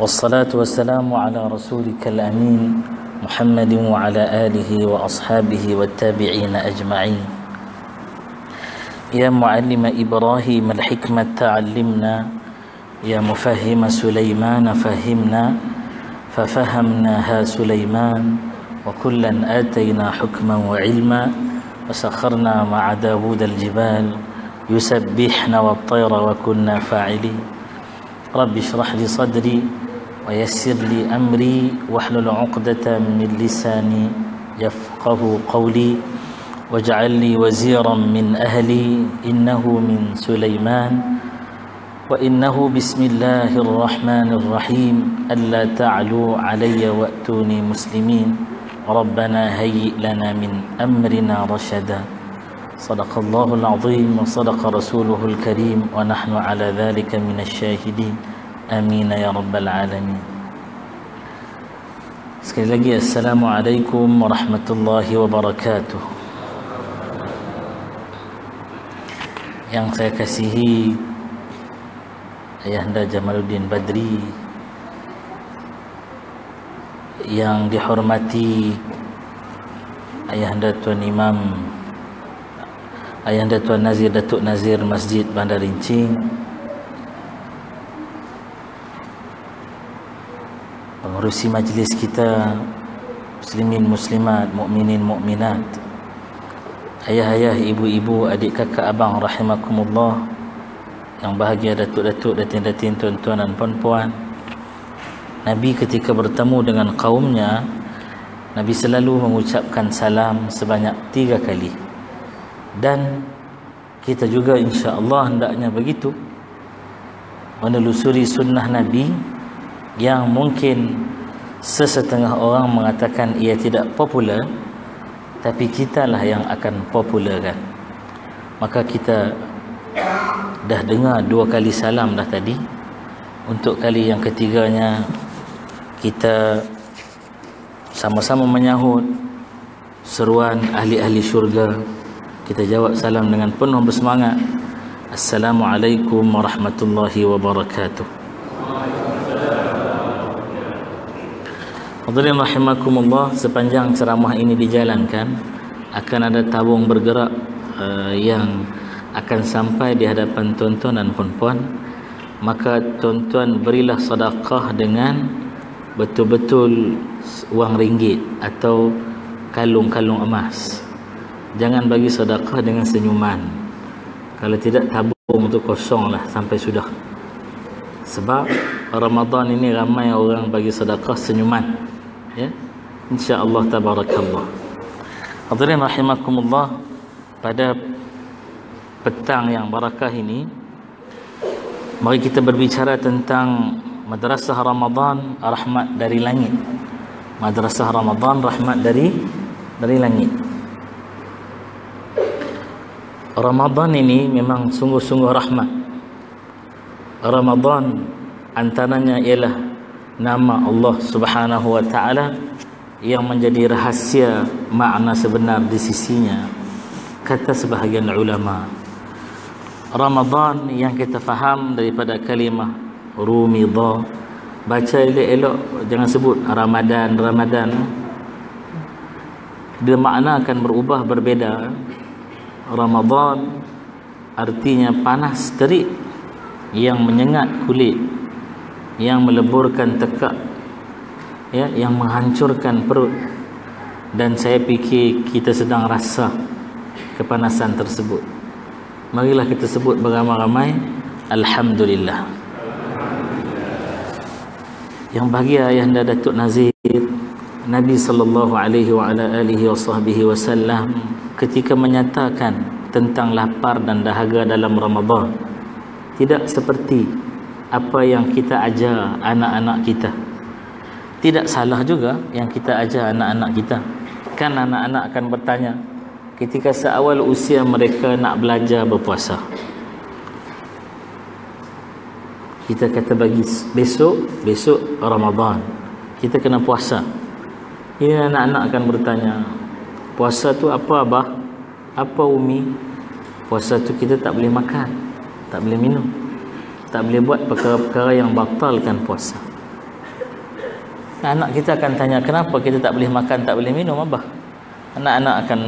والصلاة والسلام على رسولك الأمين محمد وعلى آله وأصحابه والتابعين أجمعين. يا معلم إبراهيم الحكمة علمنا، يا مفهم سليمان فهمنا، ففهمناها سليمان وكلا آتينا حكما وعلما، وسخرنا مع داود الجبال يسبحن والطير وكنا فاعلين. رب اشرح لي صدري ويسر لي أمري واحلل عقدة من لساني يفقه قولي، واجعل لي وزيرا من أهلي، إنه من سليمان وإنه بسم الله الرحمن الرحيم، ألا تعلوا علي وأتوني مسلمين، ربنا هيئ لنا من أمرنا رشدا. صدق الله العظيم وصدق رسوله الكريم ونحن على ذلك من الشاهدين، آمين يا رب العالمين. Sekali lagi Assalamualaikum warahmatullahi wabarakatuh. Yang saya kasihi Ayahanda Jamaluddin Badri, yang dihormati Ayahanda Tuan Imam, Ayahanda Tuan Nazir Datuk Nazir Masjid Bandar Rincing, pengurusi majlis kita, muslimin muslimat, mukminin mukminat, ayah-ayah, ibu-ibu, adik kakak, abang rahimakumullah, yang bahagia datuk-datuk, datin-datin, tuan-tuan dan puan-puan. Nabi ketika bertemu dengan kaumnya, Nabi selalu mengucapkan salam sebanyak 3 kali. Dan kita juga insya-Allah hendaknya begitu, menelusuri sunnah Nabi yang mungkin sesetengah orang mengatakan ia tidak popular, tapi kitalah yang akan popularkan. Maka kita dah dengar 2 kali salam dah tadi. Untuk kali yang ketiganya kita sama-sama menyahut seruan ahli-ahli syurga. Kita jawab salam dengan penuh bersemangat. Assalamualaikum warahmatullahi wabarakatuh. Hadirin rahimakumullah, sepanjang ceramah ini dijalankan akan ada tabung bergerak yang akan sampai di hadapan tuan-tuan dan puan-puan. Maka tuan-tuan berilah sedekah dengan betul-betul wang ringgit atau kalung-kalung emas. Jangan bagi sedekah dengan senyuman. Kalau tidak, tabung itu kosonglah sampai sudah. Sebab Ramadan ini ramai orang bagi sedekah senyuman, ya, insya-Allah tabarakallah. Hadirin rahimakumullah, pada petang yang barakah ini, mari kita berbicara tentang Madrasah Ramadan, rahmat dari langit. Madrasah Ramadan, rahmat dari langit. Ramadan ini memang sungguh-sungguh rahmat. Ramadan antaranya ialah nama Allah Subhanahu wa taala yang menjadi rahasia makna sebenar di sisinya. Kata sebahagian ulama, Ramadan yang kita faham daripada kalimah rumidha, baca elok-elok, jangan sebut Ramadan. Dia makna akan berubah, berbeda. Ramadan artinya panas terik yang menyengat kulit, yang meleburkan tekak, ya, yang menghancurkan perut. Dan saya fikir kita sedang rasa kepanasan tersebut. Marilah kita sebut beramai-ramai alhamdulillah. Yang bahagia Ayahanda Datuk Nazir, Nabi sallallahu alaihi wa ala alihi wasallam ketika menyatakan tentang lapar dan dahaga dalam Ramadan, tidak seperti apa yang kita ajar anak-anak kita. Tidak salah juga yang kita ajar anak-anak kita. Kan anak-anak akan bertanya ketika seawal usia mereka nak belajar berpuasa. Kita kata bagi besok Ramadan kita kena puasa. Ini anak-anak akan bertanya, puasa tu apa abah? Apa umi? Puasa tu kita tak boleh makan, tak boleh minum, tak boleh buat perkara-perkara yang batalkan puasa. Anak kita akan tanya, kenapa kita tak boleh makan, tak boleh minum, Abah? Anak-anak akan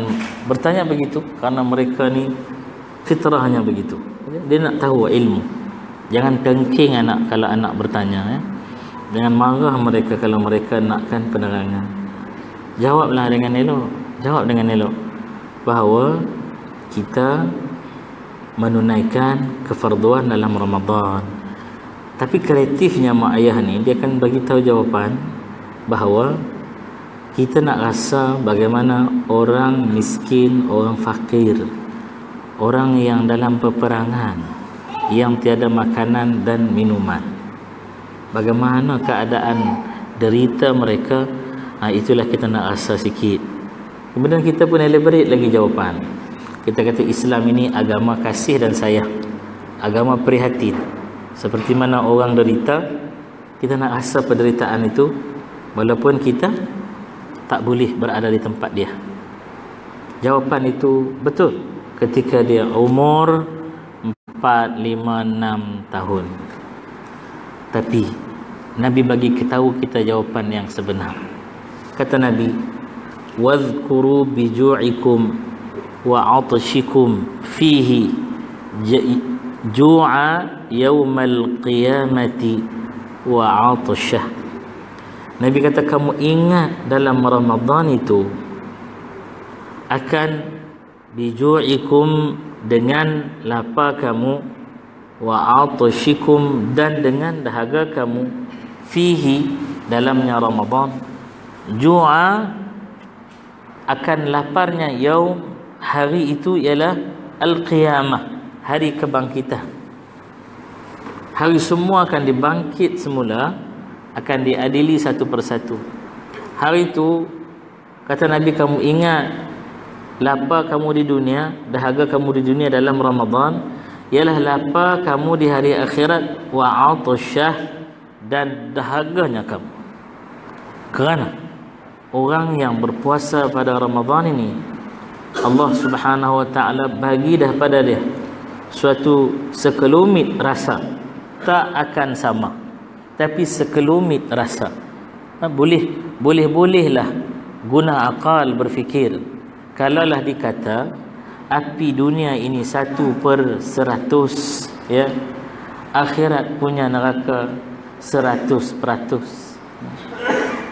bertanya begitu karena mereka ni fitrahnya begitu. Dia nak tahu ilmu. Jangan tengking anak kalau anak bertanya, ya. Jangan marah mereka kalau mereka nakkan penerangan. Jawablah dengan elok. Jawab dengan elok bahawa kita menunaikan kefarduan dalam Ramadan. Tapi kreatifnya mak ayah ni, dia akan bagi tahu jawapan bahawa kita nak rasa bagaimana orang miskin, orang fakir, orang yang dalam peperangan, yang tiada makanan dan minuman, bagaimana keadaan derita mereka. Itulah kita nak rasa sikit. Kemudian kita pun elaborate lagi jawapan. Kita kata Islam ini agama kasih dan sayang, agama prihatin. Seperti mana orang derita, kita nak rasa penderitaan itu walaupun kita tak boleh berada di tempat dia. Jawapan itu betul ketika dia umur 4, 5, 6 tahun. Tapi Nabi bagi tahu kita jawapan yang sebenar. Kata Nabi, wadhkuru biju'ikum wa 'atshikum fihi ju'a yaumal qiyamati wa 'atshah. Nabi kata, kamu ingat dalam Ramadan itu akan biju'ikum, dengan lapar kamu, wa 'atshikum, dan dengan dahaga kamu, fihi, dalamnya Ramadan. Ju'a, akan laparnya, yaum, hari itu ialah al-qiyamah, hari kebangkitan. Hari semua akan dibangkit semula, akan diadili satu persatu. Hari itu, kata Nabi, kamu ingat lapar kamu di dunia, dahaga kamu di dunia dalam Ramadan, ialah lapar kamu di hari akhirat, wa 'atshah, dan dahaganya kamu. Kerana orang yang berpuasa pada Ramadan ini, Allah Subhanahu wa taala bagi dah pada dia suatu sekelumit rasa, tak akan sama, tapi sekelumit rasa. Bolehlah guna akal berfikir. Kalaulah dikata api dunia ini 1/100, ya, akhirat punya neraka 100%.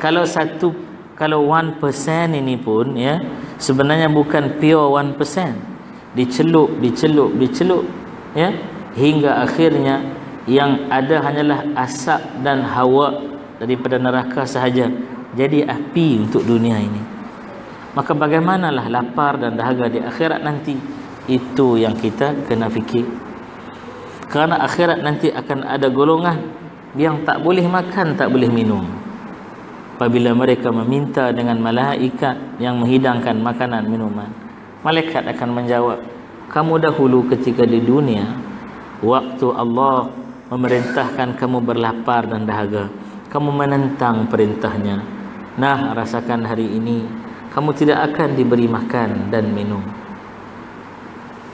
Kalau 1% ini pun, ya, sebenarnya bukan pure 1%. Dicelup, ya, hingga akhirnya yang ada hanyalah asap dan hawa daripada neraka sahaja. Jadi api untuk dunia ini. Maka bagaimanalah lapar dan dahaga di akhirat nanti? Itu yang kita kena fikir. Kerana akhirat nanti akan ada golongan yang tak boleh makan, tak boleh minum. Apabila mereka meminta dengan malaikat yang menghidangkan makanan minuman, malaikat akan menjawab, kamu dahulu ketika di dunia, waktu Allah memerintahkan kamu berlapar dan dahaga, kamu menentang perintahnya. Nah, rasakan hari ini kamu tidak akan diberi makan dan minum.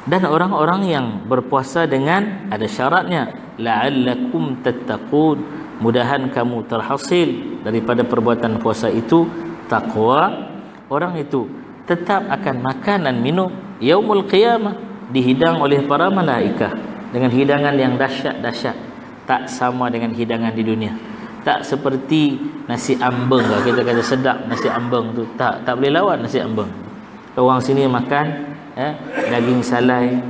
Dan orang-orang yang berpuasa dengan ada syaratnya, la'allakum tattaqun, mudahan kamu terhasil daripada perbuatan puasa itu takwa. Orang itu tetap akan makan dan minum yaumul qiyamah, dihidang oleh para malaikah dengan hidangan yang dahsyat-dahsyat, tak sama dengan hidangan di dunia. Tak seperti nasi ambeng, kita kata sedap nasi ambeng tu, tak boleh lawan nasi ambeng. Orang sini makan daging salai,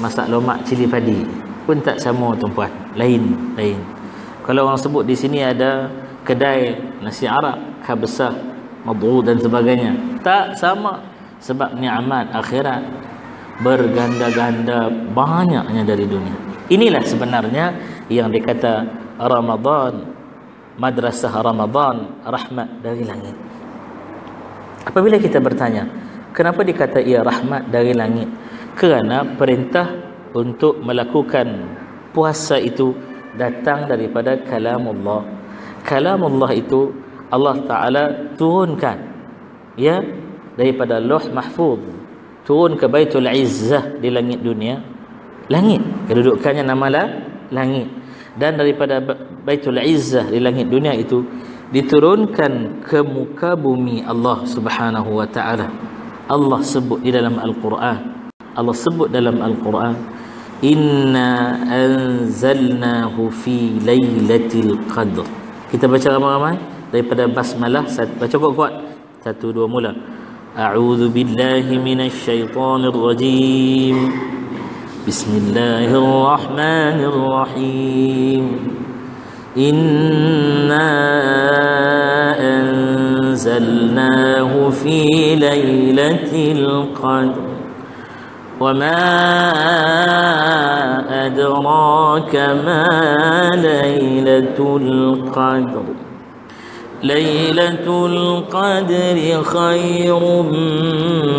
masak lomak cili padi pun tak sama tuan-puan, lain. Kalau orang sebut di sini ada kedai nasi Arab, khabsah, mad'u dan sebagainya, tak sama, sebab nikmat akhirat berganda-ganda banyaknya dari dunia. Inilah sebenarnya yang dikata Ramadan, madrasah Ramadan, rahmat dari langit. Apabila kita bertanya, kenapa dikata ia rahmat dari langit? Kerana perintah untuk melakukan puasa itu datang daripada kalamullah. Kalamullah itu Allah Ta'ala turunkan, ya, daripada Lauh Mahfuz, turun ke Baitul Izzah di langit dunia. Langit, kedudukannya namalah langit. Dan daripada Baitul Izzah di langit dunia itu diturunkan ke muka bumi Allah Subhanahu wa taala. Allah sebut di dalam Al-Quran. Allah sebut dalam Al-Quran, inna anzalnahu fi lailatul qadr. Kita baca ramai-ramai daripada basmalah. Baca kuat-kuat. 1 2 mula. A'udzu billahi minasy syaithanir rajim. Bismillahirrahmanirrahim. Inna anzalnahu fi lailatul qadr. Wa ma adraka ma lailatul qadr. Lailatul qadri khairum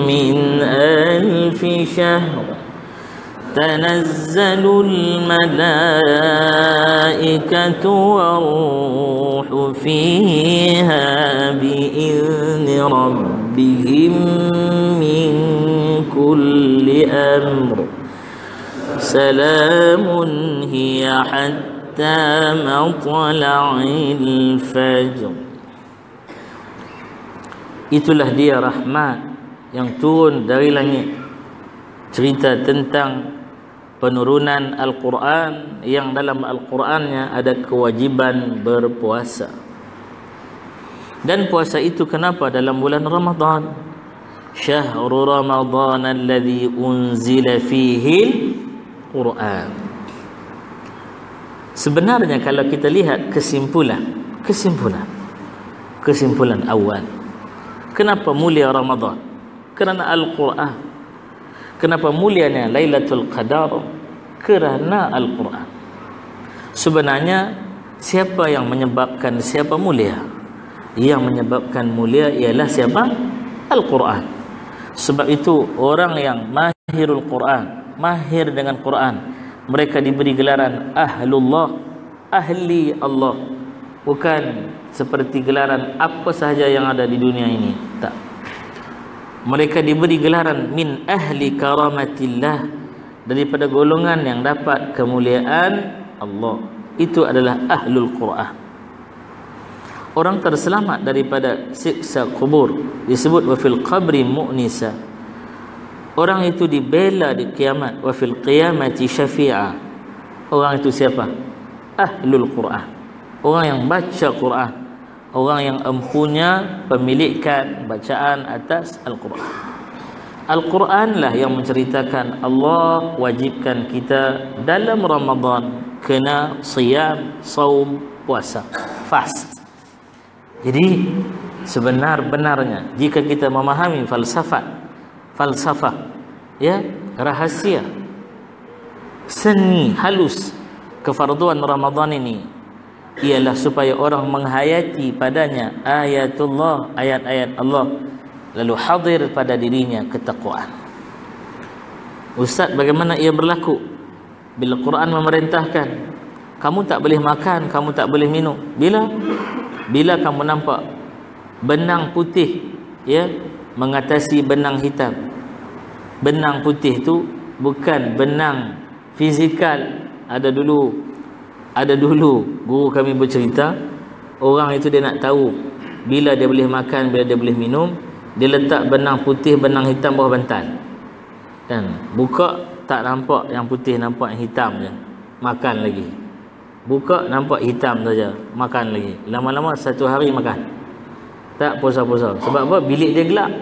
min alfi syahr. تنزل الملائكة والروح فيها بإذن ربهم من كل أمر سلام هي حتى مطلع الفجر. Itulah dia rahmat yang turun dari langit. Cerita tentang penurunan Al-Quran yang dalam Al-Qurannya ada kewajiban berpuasa. Dan puasa itu kenapa dalam bulan Ramadan? Syahrul Ramadan alladhi unzila fihi Al-Quran. Sebenarnya kalau kita lihat kesimpulan awal, kenapa mulia Ramadan? Kerana Al-Quran. Kenapa mulianya Lailatul Qadar? Kerana Al-Quran. Sebenarnya siapa yang menyebabkan siapa mulia? Yang menyebabkan mulia ialah siapa? Al-Quran. Sebab itu orang yang mahirul Quran, mahir dengan Quran, mereka diberi gelaran Ahlullah, ahli Allah. Bukan seperti gelaran apa sahaja yang ada di dunia ini. Tak. Mereka diberi gelaran min ahli karamatillah, daripada golongan yang dapat kemuliaan Allah. Itu adalah ahlul Quran. Orang terselamat daripada siksa kubur disebut wa fil qabri mu'nisa. Orang itu dibela di kiamat, wa fil qiyamati syafi'a. Orang itu siapa? Ahlul Quran. Orang yang baca Quran, orang yang empunya pemilikan bacaan atas Al-Quran. Al-Quranlah yang menceritakan Allah wajibkan kita dalam Ramadan kena siyam, saum, puasa, fast. Jadi sebenar-benarnya jika kita memahami falsafah, ya, rahasia, seni halus kefarduan Ramadan ini, ialah supaya orang menghayati padanya ayatullah, ayat-ayat Allah, lalu hadir pada dirinya ketakwaan. Ustaz, bagaimana ia berlaku bila Quran memerintahkan kamu tak boleh makan, kamu tak boleh minum? Bila kamu nampak benang putih, ya, mengatasi benang hitam. Benang putih itu bukan benang fizikal. Ada dulu guru kami bercerita, orang itu dia nak tahu bila dia boleh makan, bila dia boleh minum, dia letak benang putih, benang hitam bawah bantal. Dan buka tak nampak yang putih, nampak yang hitam je, makan lagi. Buka nampak hitam saja, makan lagi. Lama-lama satu hari makan. Tak puasa-puasa. Sebab apa? Bilik dia gelap.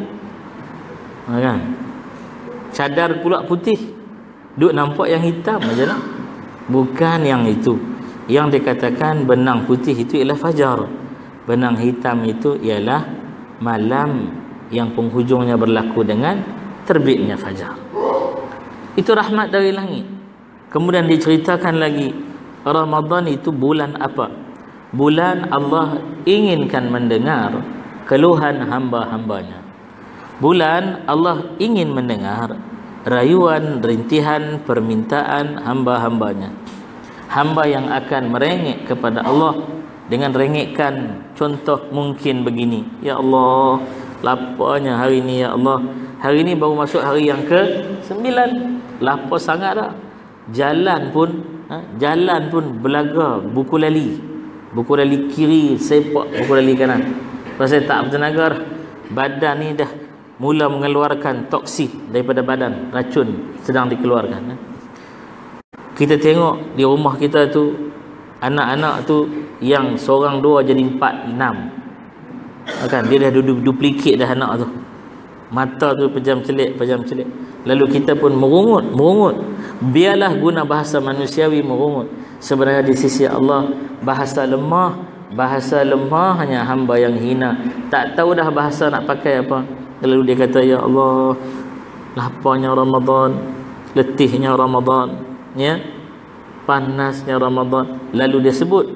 Kan? Cadar pula putih, duk nampak yang hitam saja lah. Bukan yang itu. Yang dikatakan benang putih itu ialah fajar. Benang hitam itu ialah malam yang penghujungnya berlaku dengan terbitnya fajar. Itu rahmat dari langit. Kemudian diceritakan lagi, Ramadan itu bulan apa? Bulan Allah inginkan mendengar keluhan hamba-hambanya. Bulan Allah ingin mendengar rayuan, rintihan, permintaan hamba-hambanya. Hamba yang akan merengek kepada Allah dengan rengekkan contoh mungkin begini, ya Allah, laparnya hari ini, ya Allah. Hari ini baru masuk hari yang ke-9. Lapar sangat dah. Jalan pun belaga, buku lali. buku lali kiri sepak buku lali kanan. Kalau saya tak bertenaga dah, badan ni dah mula mengeluarkan toksik daripada badan, racun sedang dikeluarkan. Kita tengok di rumah kita tu, anak-anak tu yang seorang dua jadi 4, 6 kan, dia dah duplicate dah anak tu, mata tu pejam celik. Lalu kita pun merungut. Biarlah guna bahasa manusiawi merungut. Sebenarnya di sisi Allah bahasa lemah hanya hamba yang hina, tak tahu dah bahasa nak pakai apa. Lalu dia kata, ya Allah, laparnya Ramadan, letihnya Ramadan, ya, panasnya Ramadan. Lalu dia sebut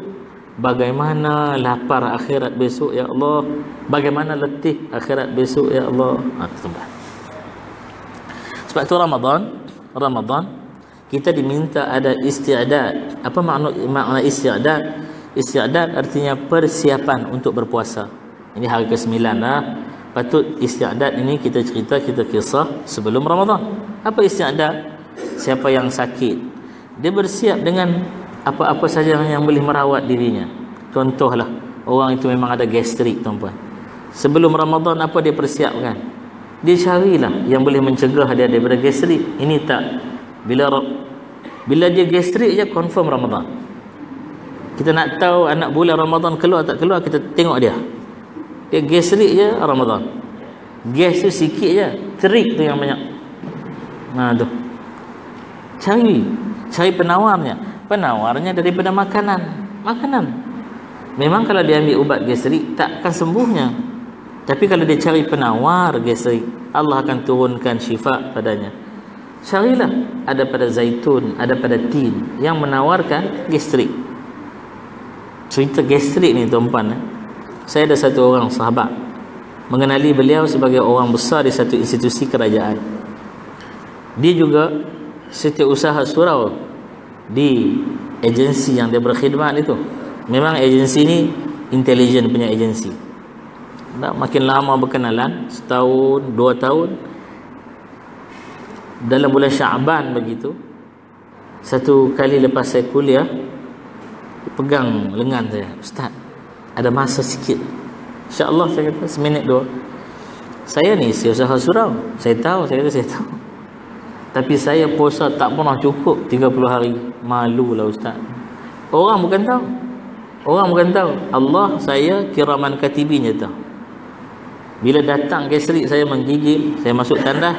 bagaimana lapar akhirat besok ya Allah, bagaimana letih akhirat besok ya Allah. Sebab tu Ramadan kita diminta ada isti'dad. Apa makna isti'dad? Isti'dad artinya persiapan untuk berpuasa. Ini hari ke-9 lah. Patut isti'dad ini kita kisah sebelum Ramadan. Apa isti'dad? Siapa yang sakit, dia bersiap dengan apa-apa saja yang boleh merawat dirinya. Contohlah, orang itu memang ada gastrik, tuan-puan. Sebelum Ramadan apa dia persiapkan? Dia carilah yang boleh mencegah dia daripada gastrik. Ini tak, bila dia gastrik je confirm Ramadan. Kita nak tahu anak bulan Ramadan keluar tak keluar, kita tengok dia gastrik je Ramadan. Gas tu sikit je, terik tu yang banyak. Tu cari penawarnya daripada makanan. Memang kalau dia ambil ubat gastrik tak akan sembuhnya, tapi kalau dia cari penawar gastrik, Allah akan turunkan syifa padanya. Carilah, ada pada zaitun, ada pada tin yang menawarkan gastrik. Cerita gastrik ni, tuan-puan, saya ada satu orang sahabat mengenali beliau sebagai orang besar di satu institusi kerajaan. Dia juga setiausaha surau di agensi yang dia berkhidmat itu. Memang agensi ni intelijen punya agensi. Makin lama berkenalan, setahun, 2 tahun, dalam bulan Syaban begitu, satu kali lepas saya kuliah, pegang lengan saya, Ustaz, ada masa sikit, InsyaAllah, saya kata, seminit 2. Saya ni setiausaha surau, saya tahu, tapi saya puasa tak pernah cukup 30 hari. Malulah Ustaz. Orang bukan tahu. Allah saya kiraman katibinya tahu. Bila datang gastrik saya menggigil, saya masuk tandas,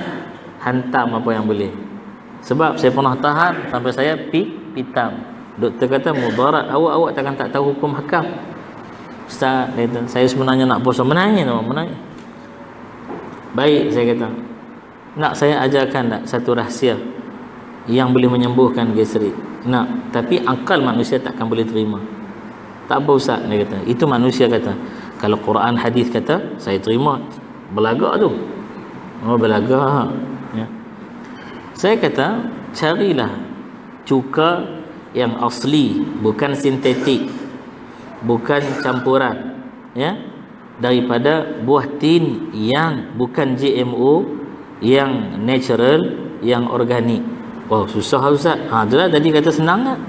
hantam apa yang boleh. Sebab saya pernah tahan sampai saya pitam. Doktor kata mudarat, awak takkan tak tahu hukum hakam. Ustaz, saya sebenarnya nak puasa. Menangis. Baik, saya kata, nak saya ajarkan tak satu rahsia yang boleh menyembuhkan gastrik? Nak, tapi akal manusia takkan boleh terima. Tak apa Ustaz, dia kata. Itu manusia kata. Kalau Quran hadis kata, saya terima. Belagak tu. Belagak. Ya. Saya kata, carilah cuka yang asli, bukan sintetik, bukan campuran, ya, daripada buah tin yang bukan GMO, yang natural, yang organik. Wow, susah Ustaz. Itulah tadi kata senang tak?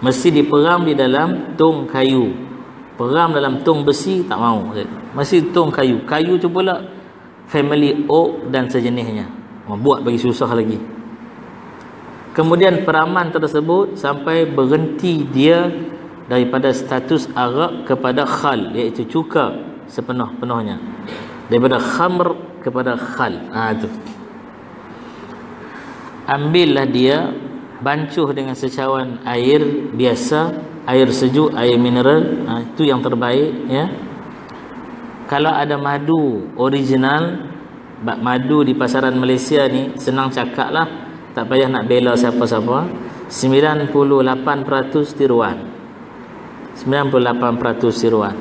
Mesti diperam di dalam tong kayu. Peram dalam tong besi tak mau. Mesti tong kayu. Kayu tu pula family oak dan sejenisnya. Buat bagi susah lagi. Kemudian peraman tersebut sampai berhenti dia daripada status arak kepada khal, iaitu cuka sepenuh-penuhnya. Daripada khamr kepada khal. Itu. Ambillah dia, bancuh dengan secawan air biasa, air sejuk, air mineral. Itu yang terbaik, ya. Kalau ada madu original, madu di pasaran Malaysia ni senang cakap lah, tak payah nak bela siapa-siapa. 98% tiruan. 98% tiruan.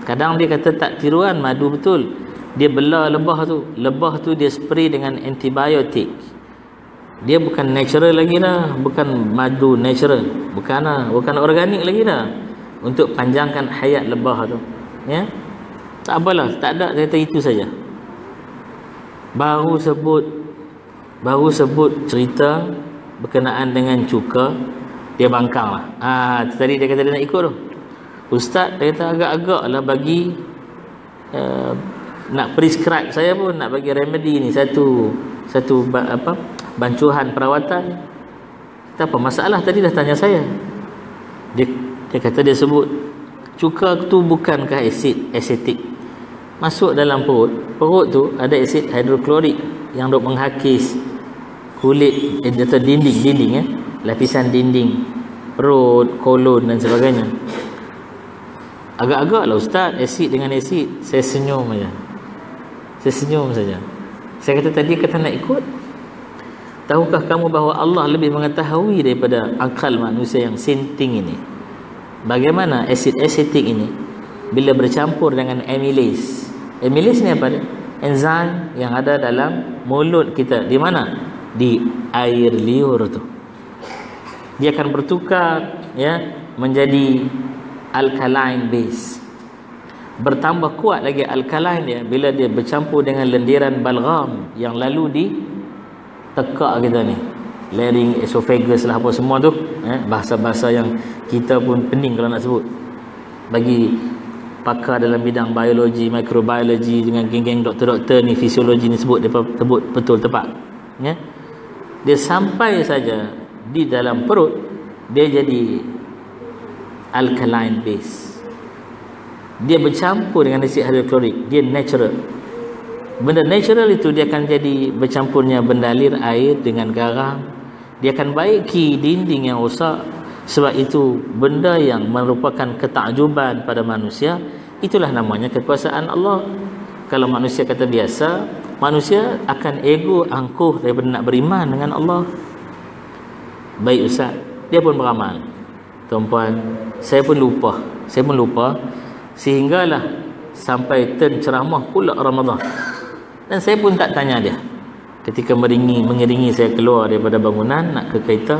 Kadang dia kata tak tiruan, madu betul. Dia bela lebah tu dia spray dengan antibiotik. Dia bukan natural lagi dah, bukan madu natural, bukan organik lagi dah, untuk panjangkan hayat lebah tu, ya. Tak apalah, tak ada, kata itu saja. Baru sebut cerita berkenaan dengan cuka. dia bangkang lah. Tadi dia kata dia nak ikut tu. Ustaz dia kata agak-agak lah bagi nak prescribe saya pun, nak bagi remedy ni, satu bancuhan perawatan. Tak apa masalah, tadi dah tanya saya. Dia kata, dia sebut cuka tu bukankah asetik masuk dalam perut tu ada asid hidroklorik yang duk menghakis kulit atau dinding lapisan dinding perut, kolon dan sebagainya. Agak-agak lah Ustaz, asid dengan asid. Saya senyum saja. Saya kata, tadi kata nak ikut. Tahukah kamu bahawa Allah lebih mengetahui daripada akal manusia yang sinting ini, bagaimana asid asetik ini bila bercampur dengan amylase. Amylase ni apa dia? Enzim yang ada dalam mulut kita. Di mana? Di air liur tu. Dia akan bertukar menjadi alkaline base. Bertambah kuat lagi alkaline dia bila dia bercampur dengan lendiran balgam yang lalu di tekak kita ni, larynx, esophagus lah apa semua tu, bahasa-bahasa yang kita pun pening kalau nak sebut. Bagi pakar dalam bidang biologi, microbiology dengan geng-geng doktor-doktor ni, fisiologi ni sebut, dia sebut betul tepat. Dia sampai saja di dalam perut, dia jadi alkaline base. Dia bercampur dengan asid hidroklorik, dia natural. Benda natural itu dia akan jadi bercampurnya benda alir, air dengan garam. Dia akan baiki dinding yang rosak. Sebab itu benda yang merupakan ketakjuban pada manusia, itulah namanya kekuasaan Allah. Kalau manusia kata biasa, manusia akan ego angkuh daripada nak beriman dengan Allah. Baik Ustaz, dia pun beramal. Tuan-puan, saya pun lupa. Sehinggalah sampai turn ceramah pula Ramadan. Dan saya pun tak tanya dia. Ketika mengiringi saya keluar daripada bangunan nak ke kereta,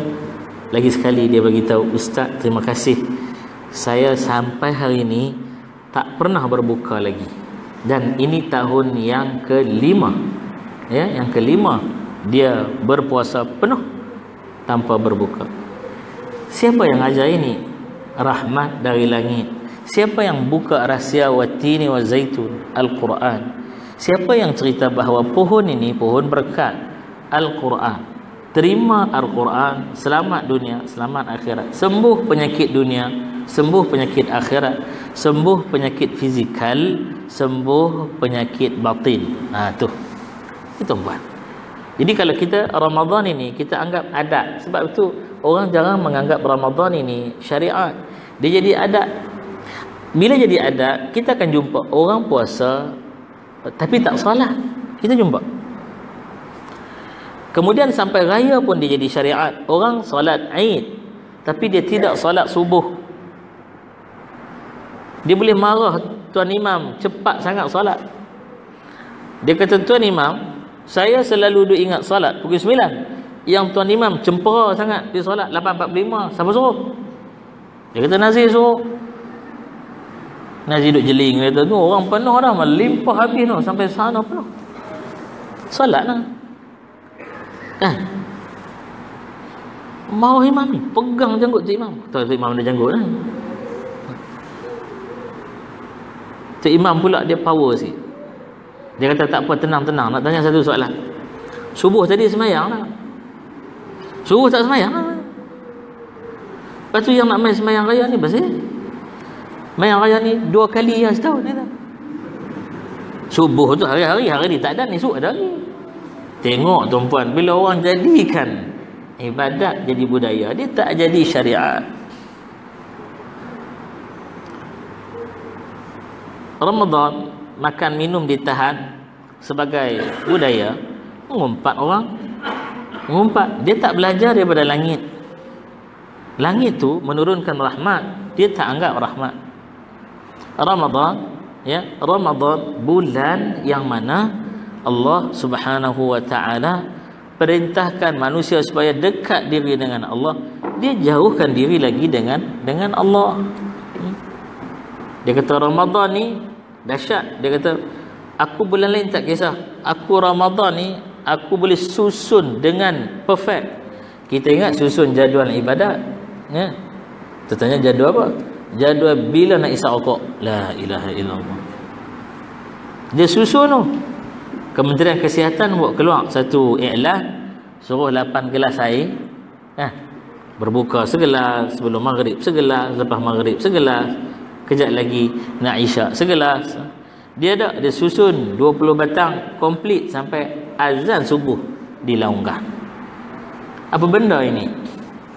lagi sekali dia bagi tahu, Ustaz, terima kasih. Saya sampai hari ini tak pernah berbuka lagi. Dan ini tahun yang kelima. Yang kelima dia berpuasa penuh tanpa berbuka. Siapa yang ajar ini? Rahmat dari langit. Siapa yang buka rahsia watini wa zaitun, Al-Quran? Siapa yang cerita bahawa pohon ini pohon berkat, Al-Quran? Terima Al-Quran, selamat dunia, selamat akhirat. Sembuh penyakit dunia, sembuh penyakit akhirat, sembuh penyakit fizikal, sembuh penyakit batin. Tu. Itu buat. Jadi kalau kita Ramadan ini kita anggap adat. Sebab itu orang jarang menganggap Ramadan ini syariat. Dia jadi adat. Bila jadi adat, kita akan jumpa orang puasa tapi tak salat. Kita jumpa. Kemudian sampai raya pun dia jadi syariat. Orang salat Aid tapi dia tidak salat subuh. Dia boleh marah tuan imam cepat sangat salat. Dia kata, tuan imam, saya selalu duk ingat salat pukul 9. Yang tuan imam cempera sangat dia solat 8.45. Siapa suruh? Dia kata Nazir suruh. Nazir duk jeling, dia kata tu orang penuh dah, melimpah habis tu, sampai sana penuh. Solat lah. Kan? Marah imam ni, pegang janggut tu imam. Tahu tu imam ada janggut lah. Tu imam pula dia power sikit. Dia kata tak apa, tenang-tenang, nak tanya satu soalan. Subuh tadi semayang lah. Subuh tak semayang lah. Lepas tu yang nak main semayang raya ni bersih. Semayang raya ni 2 kali lah setahun ni tak. Subuh tu hari-hari, hari ni tak ada, ni esok ada ni. Tengok tuan-puan, bila orang jadikan ibadat jadi budaya, dia tak jadi syariat. Ramadan, makan minum ditahan sebagai budaya, mengumpat orang. Mengumpat. Dia tak belajar daripada langit. Langit tu menurunkan rahmat, dia tak anggap rahmat. Ramadan, Ramadan bulan yang mana Allah Subhanahu wa taala perintahkan manusia supaya dekat diri dengan Allah, dia jauhkan diri lagi dengan Allah. Dia kata Ramadan ni dahsyat. Dia kata aku bulan lain tak kisah, aku Ramadan ni aku boleh susun dengan perfect. Kita ingat susun jadual ibadat, Ya. Tertanya jadual apa? Jadual bila nak isap rokok. La ilaha illallah. Dia susun tu. Kementerian Kesihatan buat keluar satu iklan, suruh 8 gelas air. Berbuka segelas, sebelum maghrib segelas, lepas maghrib segelas, kejap lagi nak isyak segelas. Dia susun 20 batang komplit sampai azan subuh dilaungkan. Apa benda ini?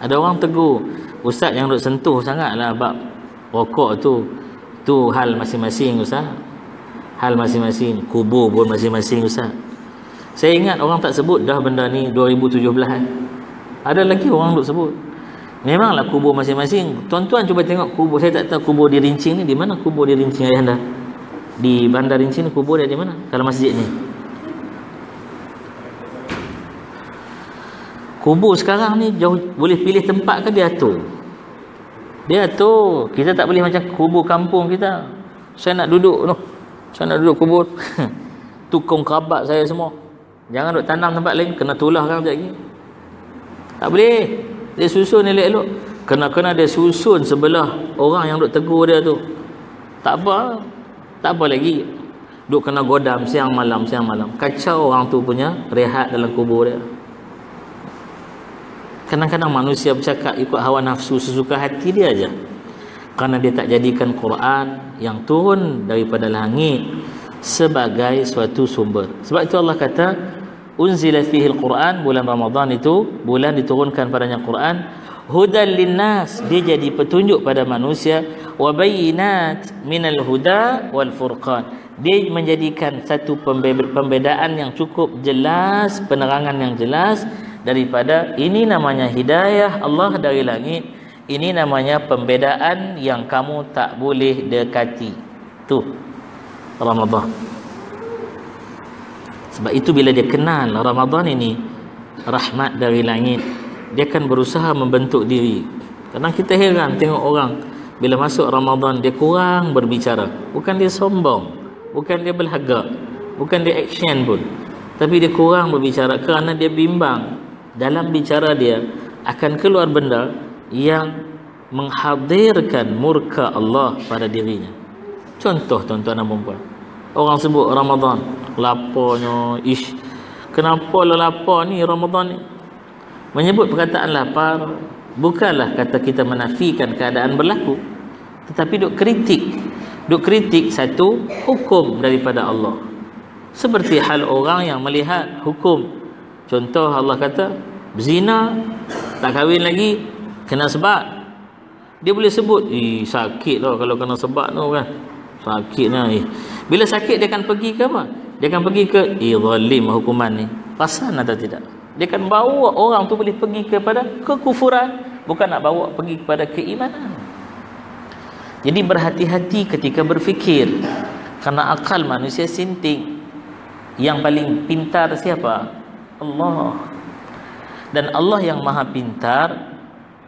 Ada orang tegur, ustaz yang duk sentuh sangatlah bab rokok tu hal masing-masing ustaz. Hal masing-masing, kubur pun masing-masing ustaz. Saya ingat orang tak sebut dah benda ni 2017 Ada lagi orang duk sebut. Memanglah kubur masing-masing. Tuan-tuan cuba tengok kubur. Saya tak tahu kubur di Rincing ni di mana kubur di Rincing ayah anda. Di Bandar Rincing ni kubur dia di mana? Kalau masjid ni. Kubur sekarang ni jauh, boleh pilih tempat ke dia atur. Dia atur. Kita tak boleh macam kubur kampung kita. Saya nak duduk tu. Saya nak duduk kubur. Tukung kerabat saya semua. Jangan duk tanam tempat lain, kena tulah kan sekejap lagi. Tak boleh. Dia susun elok-elok. Kena-kena dia susun sebelah orang yang duk tegur dia tu. Tak apa. Tak apa lagi. Duk kena godam siang malam. Kacau orang tu punya rehat dalam kubur dia. Kadang-kadang manusia bercakap ikut hawa nafsu sesuka hati dia aja. Kerana dia tak jadikan Quran yang turun daripada langit sebagai suatu sumber. Sebab itu Allah kata unzila fihi al-Quran, bulan Ramadan itu bulan diturunkan padanya Quran, hudan linnas, dia jadi petunjuk pada manusia, wa bayyinat minal huda wal furqan, dia menjadikan satu pembedaan yang cukup jelas, penerangan yang jelas daripada ini namanya hidayah Allah dari langit, ini namanya pembedaan yang kamu tak boleh dekati. Tu Ramadan. Sebab itu bila dia kenal Ramadan ini rahmat dari langit, dia akan berusaha membentuk diri. Kadang kita heran tengok orang bila masuk Ramadan dia kurang berbicara. Bukan dia sombong, bukan dia belagak, bukan dia action pun, tapi dia kurang berbicara kerana dia bimbang dalam bicara dia akan keluar benda yang menghadirkan murka Allah pada dirinya. Contoh tuan-tuan dan puan-puan, orang sebut Ramadan, laparnya, kenapa lah lapar ni Ramadan ni? Menyebut perkataan lapar bukanlah kata kita menafikan keadaan berlaku, tetapi duk kritik satu hukum daripada Allah. Seperti hal orang yang melihat hukum. Contoh Allah kata berzina, tak kahwin lagi, kena sebat. Dia boleh sebut sakit lah kalau kena sebat tu kan, sakitnya. Bila sakit dia akan pergi ke apa? Dia akan pergi ke zalim hukuman ni, perasan atau tidak? Dia akan bawa orang tu boleh pergi kepada kekufuran, bukan nak bawa pergi kepada keimanan. Jadi berhati-hati ketika berfikir, kerana akal manusia sinting. Yang paling pintar siapa? Allah. Dan Allah yang maha pintar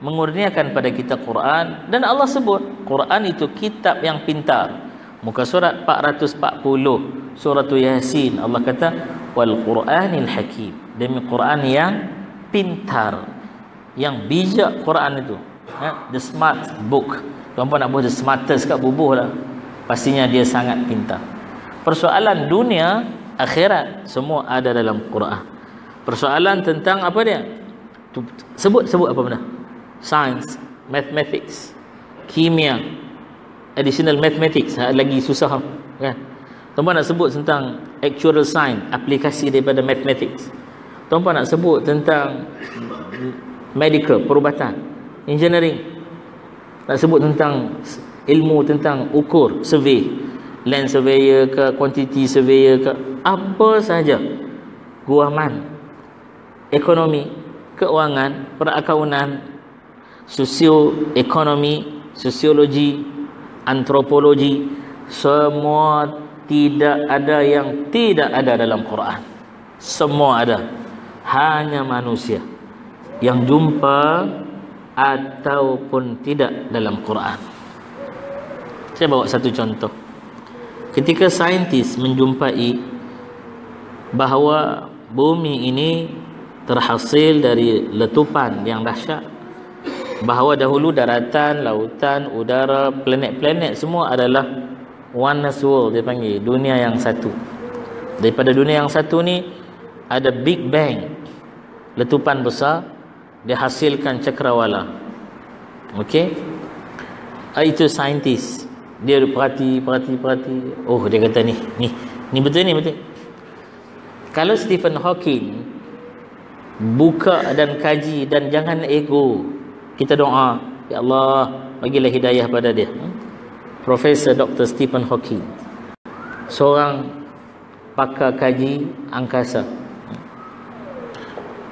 mengurniakan pada kita Quran, dan Allah sebut Quran itu kitab yang pintar. Muka surat 440 surah Yasin, Allah kata wal Quranil Hakim, demi Quran yang pintar, yang bijak Quran itu. The smart book. Tuan-puan nak buat the smartest kat bubuh lah, pastinya dia sangat pintar. Persoalan dunia, akhirat, semua ada dalam Quran. Persoalan tentang apa dia? Sebut apa benda? Science, mathematics, kimia, additional mathematics, lagi susah kan? Tuan-puan nak sebut tentang actual science, aplikasi daripada mathematics. Tuan-puan nak sebut tentang medical, perubatan, engineering, nak sebut tentang ilmu tentang ukur, survey, land surveyor ke, quantity surveyor ke, apa sahaja, guaman, ekonomi, keuangan, perakaunan, sosioekonomi, sosiologi, antropologi, semua tidak ada yang tidak ada dalam Quran. Semua ada. Hanya manusia yang jumpa ataupun tidak dalam Quran. Saya bawa satu contoh. Ketika saintis menjumpai bahawa bumi ini terhasil dari letupan yang dahsyat, bahawa dahulu daratan, lautan, udara, planet-planet semua adalah oneness world, dia panggil dunia yang satu. Daripada dunia yang satu ni ada Big Bang, letupan besar, dia hasilkan cakrawala. Okey, itu saintis, dia perhati. Oh, dia kata ni betul, ni betul. Kalau Stephen Hawking buka dan kaji, dan jangan ego, kita doa, ya Allah bagilah hidayah pada dia. Profesor Dr. Stephen Hawking, seorang pakar kaji angkasa,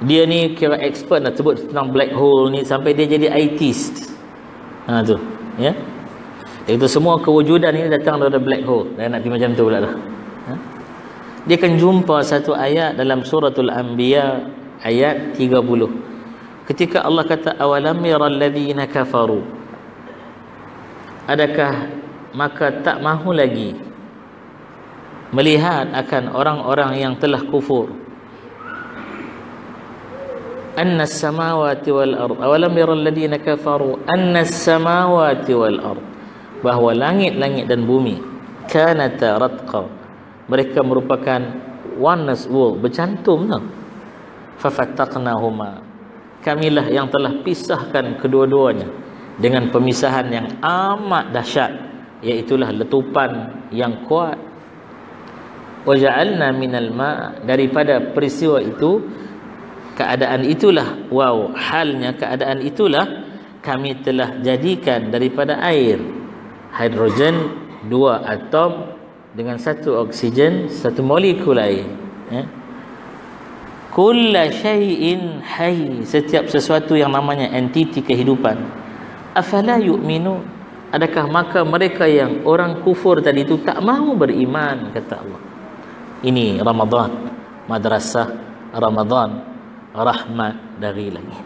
dia ni kira expert nak sebut tentang black hole ni, sampai dia jadi atheist. Tu ya, itu semua kewujudan ini datang daripada black hole. Dah nak pergi macam tu pula dah. Dia akan jumpa satu ayat dalam suratul Anbiya ayat 30, ketika Allah kata awalam yaral ladzina kafaru, adakah maka tak mahu lagi melihat akan orang-orang yang telah kufur, annas samawati wal ard, awalam yaral ladzina kafaru annas samawati wal ard, bahawa langit-langit dan bumi kanata ratqa, mereka merupakan oneness world, bercantum tau. Fafattaqnahuma, kamilah yang telah pisahkan kedua-duanya dengan pemisahan yang amat dahsyat, iaitulah letupan yang kuat. Wa ja'alna minal ma', daripada peristiwa itu, keadaan itulah, halnya keadaan itulah kami telah jadikan daripada air, hidrogen 2 atom dengan 1 oksigen, 1 molekul air. Kulla syai'in hayy, setiap sesuatu yang namanya entiti kehidupan. Afala yu'minu, adakah maka mereka yang orang kufur tadi itu tak mahu beriman, kata Allah. Ini Ramadan, madrasah Ramadan, rahmat dari langit.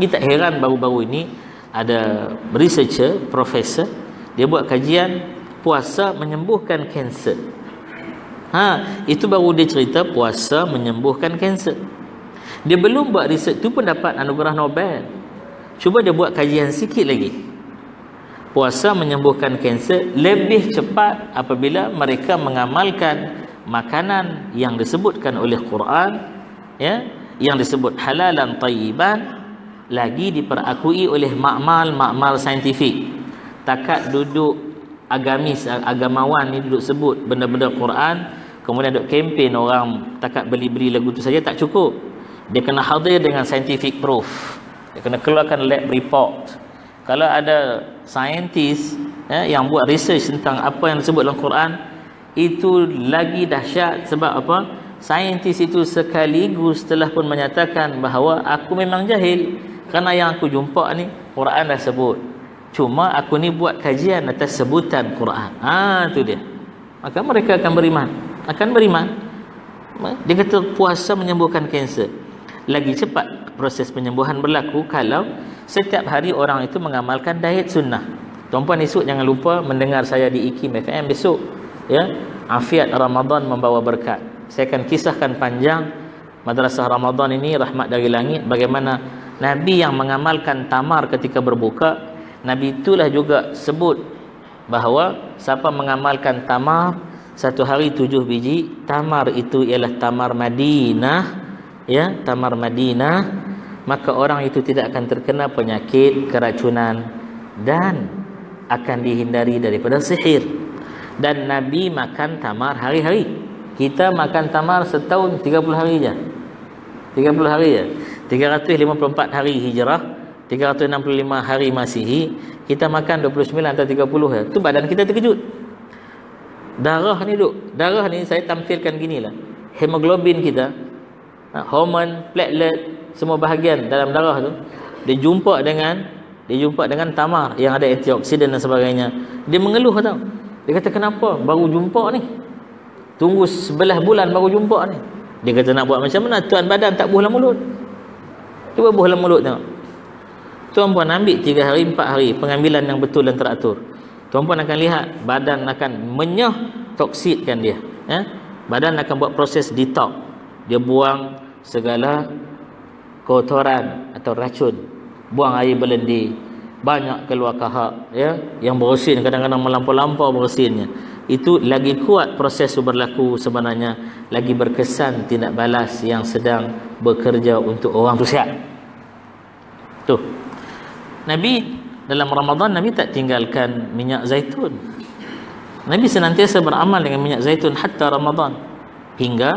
Kita heran baru-baru ini ada researcher, profesor, dia buat kajian puasa menyembuhkan kanser. Itu baru dia cerita puasa menyembuhkan kanser. Dia belum buat riset tu pun dapat anugerah Nobel. Cuba dia buat kajian sikit lagi. Puasa menyembuhkan kanser lebih cepat apabila mereka mengamalkan makanan yang disebutkan oleh Quran, ya, yang disebut halalan tayyiban, lagi diperakui oleh makmal saintifik. Takat duduk agamawan ni duduk sebut benda-benda Quran, kemudian duk kempen orang takat beli-beli lagu tu saja tak cukup. Dia kena hadir dengan scientific proof. Dia kena keluarkan lab report. Kalau ada saintis yang buat research tentang apa yang disebut dalam Quran, itu lagi dahsyat. Sebab apa? Saintis itu sekaligus telah pun menyatakan bahawa aku memang jahil, kerana yang aku jumpa ni Quran dah sebut, cuma aku ni buat kajian atas sebutan Quran. Tu dia. Maka mereka akan beriman. Dia kata puasa menyembuhkan kanser. Lagi cepat proses penyembuhan berlaku kalau setiap hari orang itu mengamalkan diet sunnah. Tuan-puan, esok jangan lupa mendengar saya di IKIM FM besok, ya. Afiat Ramadan membawa berkat. Saya akan kisahkan panjang madrasah Ramadan ini, rahmat dari langit, bagaimana Nabi yang mengamalkan tamar ketika berbuka. Nabi itulah juga sebut bahawa siapa mengamalkan tamar 1 hari 7 biji, tamar itu ialah tamar Madinah, ya, tamar Madinah, maka orang itu tidak akan terkena penyakit keracunan dan akan dihindari daripada sihir. Dan Nabi makan tamar hari-hari. Kita makan tamar setahun 30 hari je. 30 hari je. 354 hari Hijrah, 365 hari Masihi, kita makan 29 atau 30 ya. Tu badan kita terkejut. Darah ni saya tampilkan ginilah. Hemoglobin kita, hormon, platelet, semua bahagian dalam darah tu, dia jumpa dengan tamar yang ada antioksidan dan sebagainya. Dia mengeluh tau. Dia kata, kenapa baru jumpa ni? Tunggu 11 bulan baru jumpa ni. Dia kata, nak buat macam mana? Tuan badan tak buh dalam mulut. Cuba buh dalam mulut tengok. Tuan-puan ambil 3 hari, 4 hari pengambilan yang betul dan teratur. Tuan-puan akan lihat badan akan menyah toksidkan dia, ya? Badan akan buat proses detox. Dia buang segala kotoran atau racun buang air berlendir, banyak keluar kahak, ya, yang bersin, kadang-kadang melampau-lampau bersinnya. Itu lagi kuat proses itu berlaku sebenarnya, lagi berkesan tindak balas yang sedang bekerja untuk orang tu sihat. Tuh. Nabi dalam Ramadan, Nabi tak tinggalkan minyak zaitun. Nabi senantiasa beramal dengan minyak zaitun hatta Ramadan. Hingga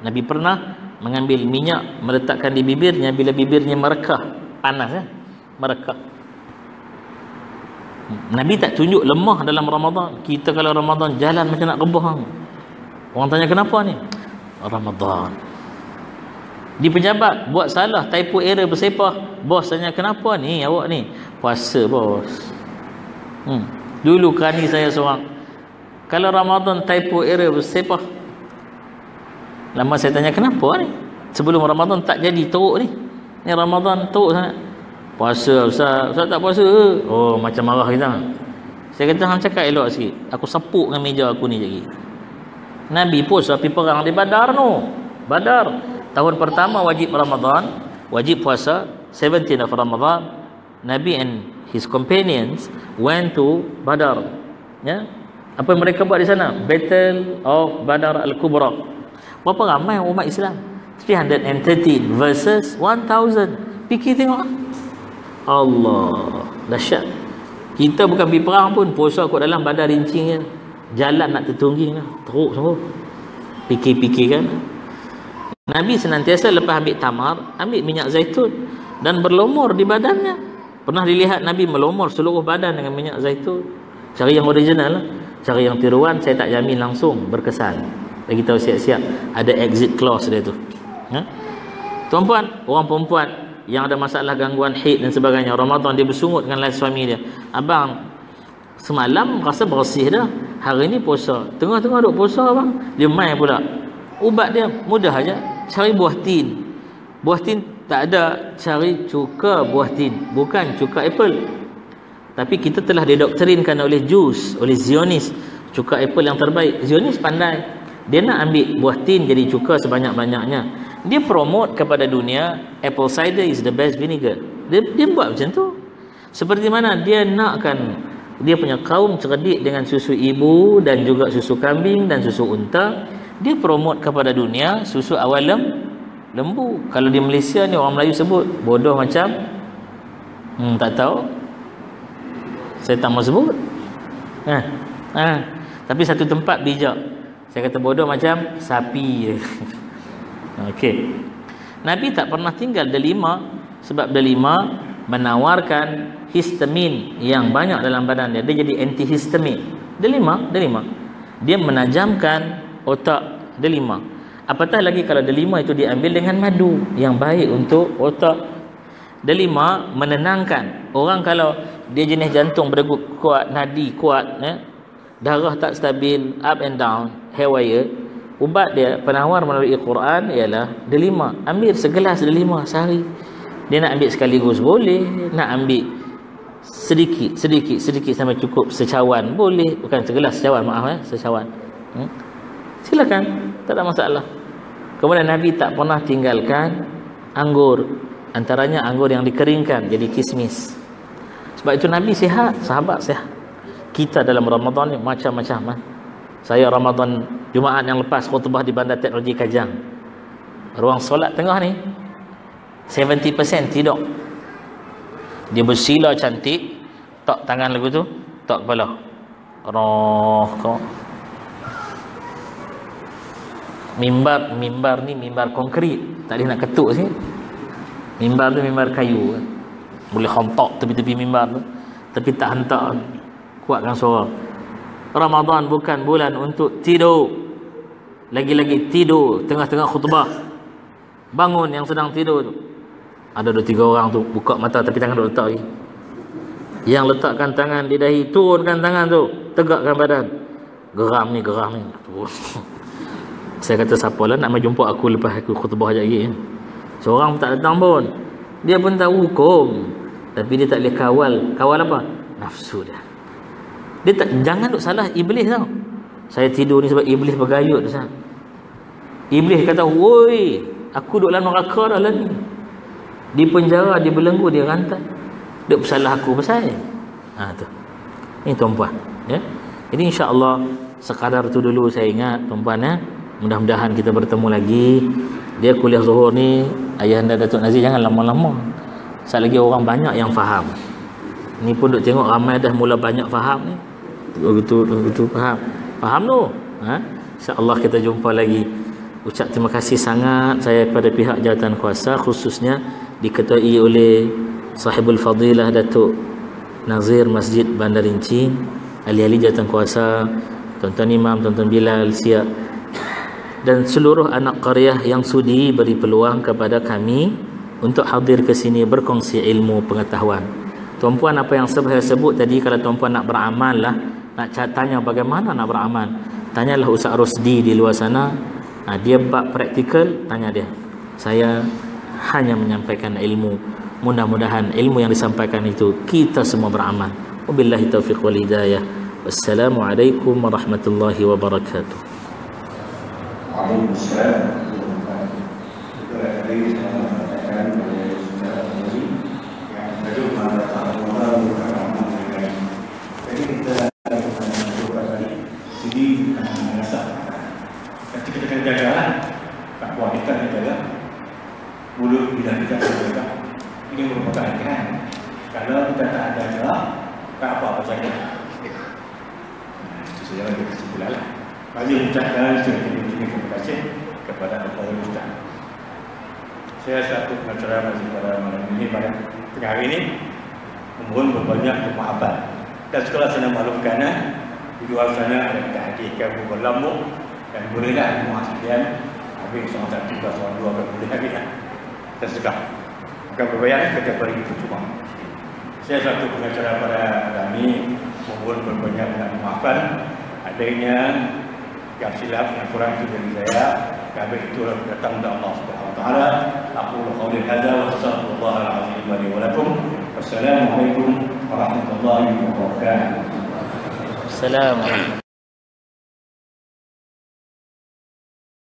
Nabi pernah mengambil minyak, meletakkan di bibirnya bila bibirnya merekah, panas, ya, merekah. Nabi tak tunjuk lemah dalam Ramadan. Kita kalau Ramadan jalan macam nak rebah. Orang tanya kenapa ni? Ramadan. Di pejabat buat salah, typo error bersepah, bos tanya kenapa ni awak ni? Puasa bos. Dulu kerani saya seorang, kalau Ramadan typo error bersepah, lama saya tanya kenapa ni? Sebelum Ramadan tak jadi teruk ni. Ni Ramadan teruk sangat. Puasa Ustaz, Ustaz tak puasa ke? Oh, macam marah kita. Saya kata hang cakap elok sikit. Aku sepuk dengan meja aku ni lagi. Nabi pun sampai perang di Badar tu. Badar. Tahun pertama wajib Ramadan, wajib puasa 17 of Ramadan. Nabi and his companions went to Badar. Ya. Apa yang mereka buat di sana? Battle of Badar Al-Kubra. Berapa ramai umat Islam? 313 versus 1000. Fikir tengok. Allah, dahsyat. Kita bukan pergi perang pun, puasa kat dalam badan rincingnya, jalan nak tertungging lah, teruk semua. Fikir-fikir kan. Nabi senantiasa lepas ambil tamar, ambil minyak zaitun dan berlumur di badannya. Pernah dilihat Nabi melumur seluruh badan dengan minyak zaitun. Cara yang original lah. Cara yang tiruan saya tak jamin langsung berkesan. Bagi tahu siap-siap ada exit clause dia tu. Ha? Tuan-puan, orang perempuan yang ada masalah gangguan haid dan sebagainya, Ramadan dia bersungut dengan lain suami dia. Abang semalam rasa bersih dah, hari ni puasa, tengah-tengah duk puasa abang, dia main pula. Ubat dia mudah aja, cari buah tin. Buah tin tak ada, cari cuka buah tin, bukan cuka apple. Tapi kita telah didoktrinkan oleh Jus, oleh Zionis, cuka apple yang terbaik. Zionis pandai, dia nak ambil buah tin jadi cuka sebanyak-banyaknya. Dia promote kepada dunia apple cider is the best vinegar. Dia buat macam tu. Seperti mana dia nakkan dia punya kaum cerdik dengan susu ibu dan juga susu kambing dan susu unta. Dia promote kepada dunia susu awal lembu. Kalau di Malaysia ni orang Melayu sebut bodoh macam tak tahu. Saya tak mau sebut. Tapi satu tempat bijak. Saya kata bodoh macam sapi. Okey. Nabi tak pernah tinggal delima, sebab delima menawarkan histamin yang banyak dalam badan dia. Dia jadi antihistamin. Delima. Dia menajamkan otak delima. Apatah lagi kalau delima itu diambil dengan madu yang baik untuk otak. Delima menenangkan. Orang kalau dia jenis jantung berdegup kuat, nadi kuat, darah tak stabil, up and down, haywire, ubat dia penawar melalui Quran ialah delima. Ambil segelas delima sehari. Dia nak ambil sekaligus boleh, nak ambil sedikit sampai cukup secawan boleh, bukan segelas, secawan, maaf secawan. Silakan, tak ada masalah. Kemudian Nabi tak pernah tinggalkan anggur, antaranya anggur yang dikeringkan jadi kismis. Sebab itu Nabi sihat, sahabat sihat. Kita dalam Ramadan ni macam-macam. Saya Ramadan Jumaat yang lepas khutbah di Bandar Teknologi Kajang. Ruang solat tengah ni 70% tidur. Dia bersila cantik, tak tangan lagu tu, tak kepala. Roh. Mimbar ni mimbar konkrit, tak boleh nak ketuk sini. Mimbar tu mimbar kayu. Boleh hontok tepi-tepi mimbar tu, tapi tak hentak, kuatkan suara. Ramadan bukan bulan untuk tidur. Lagi-lagi tidur tengah-tengah khutbah. Bangun yang sedang tidur tu. Ada 2-3 orang tu buka mata tapi tangan duk letak lagi. Yang letakkan tangan di dahi, turunkan tangan tu, tegakkan badan. Geram ni. Saya kata siapalah nak mai jumpa aku lepas aku khutbah lagi. Seorang pun tak datang pun. Dia pun tahu hukum, tapi dia tak boleh kawal apa? Nafsu dia. Dia tak, jangan duk salah iblis tau. Saya tidur ni sebab iblis bergayut tu sah. Iblis kata, "Woi, aku duk dalam neraka dah lah ni." Di penjara, di belenggu, dia rantai. Dia bersalah aku bersalah. Tu. Ini tuan-puan, ya. Jadi insya-Allah sekadar tu dulu saya ingat tuan-puan, ya. Mudah-mudahan kita bertemu lagi. Dia kuliah zuhur ni, Ayahanda Datuk Nazir jangan lama-lama. Sekali lagi orang banyak yang faham. Ni pun duk tengok ramai dah mula banyak faham ni. Betul faham. Faham tu? Insya-Allah kita jumpa lagi. Ucap terima kasih sangat saya kepada pihak jawatan kuasa, khususnya diketuai oleh Sahibul Fadilah Datuk Nazir Masjid Bandar Inci, ahli-ahli jawatan kuasa, Tuan-tuan Imam, Tuan-tuan Bilal, Siap, dan seluruh anak qaryah yang sudi beri peluang kepada kami untuk hadir ke sini berkongsi ilmu pengetahuan. Tuan-puan, apa yang saya sebut tadi, kalau tuan-puan nak beramal lah, nak tanya bagaimana nak beramal, tanyalah Ustaz Rosdi di luar sana. Dia bab praktikal, tanya dia. Saya hanya menyampaikan ilmu. Mudah-mudahan ilmu yang disampaikan itu kita semua beramal. Wabillahi taufiq wal hidayah. Wassalamualaikum warahmatullahi wabarakatuh. Waalaikumsalam. Ketika kita jaga, tak buat kita jaga mulut bila kita jaga. Ini merupakan hati-hati. Kalau kita tak ada jaga, tak apa-apa saja. Itu saja lagi kesimpulan lah. Bagi ucapkan terima kasih kepada Bapak Ustaz. Saya satu pengacara masih pada malam ini, pada tengah hari ini memohon berbanyak kemaafan. Dan sekolah sana maklumkan, di luar sana ada kehadirkan berlamuk dan bolehlah semua sekalian habis seorang satu dan seorang dua akan boleh habis lah. Tersekap. Maka berbayar kita beri percuma. Saya satu pengacara pada kami mohon berbanyak kemaafan adanya yang silap yang kurang itu dari saya. Kami itu datang dari Allah Subhanahu Wa Taala. Aku qauli hadza wa astaghfirullah al-azim li wa lakum. Wassalamualaikum warahmatullahi wabarakatuh. Assalamualaikum.